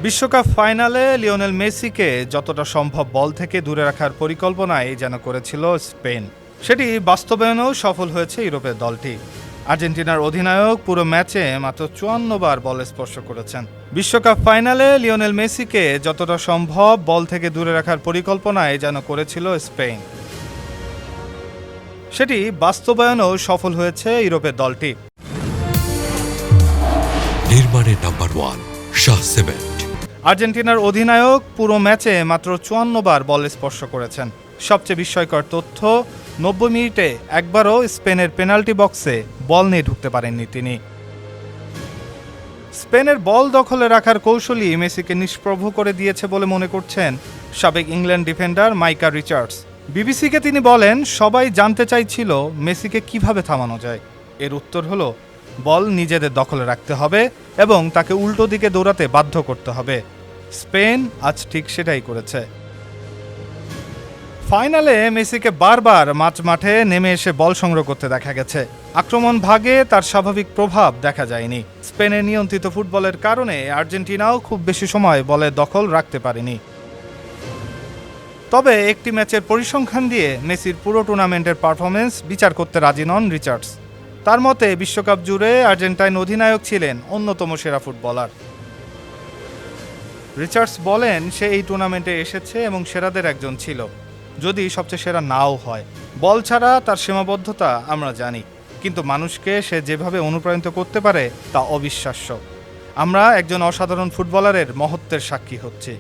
বিশ্বকাপ ফাইনালে লিওনেল মেসিকে যতটা সম্ভব বল থেকে দূরে রাখার পরিকল্পনাই যেন করেছিল স্পেন। সেটি বাস্তবায়নেও সফল হয়েছে ইউরোপের দলটি। আর্জেন্টিনার অধিনায়ক পুরো ম্যাচে মাত্র ৫৪ বার বল স্পর্শ করেছেন। বিশ্বকাপ ফাইনালে লিওনেল মেসিকে যতটা সম্ভব বল থেকে দূরে রাখার পরিকল্পনাই যেন করেছিল স্পেন। সেটি বাস্তবায়নেও সফল হয়েছে ইউরোপের দলটি। নির্মাণের নাম্বার 1 শাহ সিমেন্ট। আর্জেন্টিনার অধিনায়ক পুরো ম্যাচে মাত্র ৫৪ বার বল স্পর্শ করেছেন। সবচেয়ে বিস্ময়কর তথ্য, ৯০ মিনিটে একবারও স্পেনের পেনাল্টি বক্সে বল নিয়ে ঢুকতে পারেননি তিনি। স্পেনের বল দখলে রাখার কৌশলই মেসিকে নিষ্প্রভ করে দিয়েছে বলে মনে করছেন সাবেক ইংল্যান্ড ডিফেন্ডার মাইকা রিচার্ডস। বিবিসিকে তিনি বলেন, সবাই জানতে চাইছিল মেসিকে কিভাবে থামানো যায়। এর উত্তর হলো, বল নিজেদের দখলে রাখতে হবে এবং তাকে উল্টো দিকে দৌড়াতে বাধ্য করতে হবে। স্পেন আজ ঠিক সেটাই করেছে। ফাইনালে মেসিকে বারবার মাঠে নেমে এসে বল সংগ্রহ করতে দেখা গেছে। আক্রমণ ভাগে তার স্বাভাবিক প্রভাব দেখা যায়নি। স্পেনের নিয়ন্ত্রিত ফুটবলের কারণে আর্জেন্টিনাও খুব বেশি সময় বলের দখল রাখতে পারেনি। তবে একটি ম্যাচের পরিসংখ্যান দিয়ে মেসির পুরো টুর্নামেন্টের পারফরমেন্স বিচার করতে রাজি নন রিচার্ডস। তার মতে বিশ্বকাপ জুড়ে আর্জেন্টাইন অধিনায়ক ছিলেন অন্যতম সেরা ফুটবলার। রিচার্ডস বলেন, সে এই টুর্নামেন্টে এসেছে এবং সেরাদের একজন ছিল, যদি সবচেয়ে সেরা নাও হয়। বল ছাড়া তার সীমাবদ্ধতা আমরা জানি, কিন্তু মানুষকে সে যেভাবে অনুপ্রাণিত করতে পারে তা অবিশ্বাস্য। আমরা একজন অসাধারণ ফুটবলারের মহত্বের সাক্ষী হচ্ছি।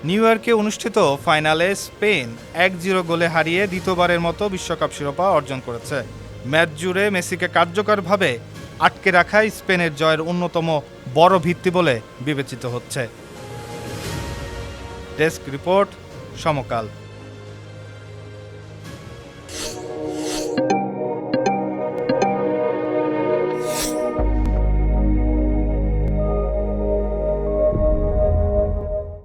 নিউ ইয়র্কে অনুষ্ঠিত ফাইনালে স্পেন ১-০ গোলে হারিয়ে দ্বিতীয়বারের মতো বিশ্বকাপ শিরোপা অর্জন করেছে। ম্যাচ জুড়ে মেসিকে কার্যকরভাবে আটকে রাখাই স্পেনের জয়ের অন্যতম বড় ভিত্তি বলে বিবেচিত হচ্ছে। ডেস্ক রিপোর্ট, সমকাল।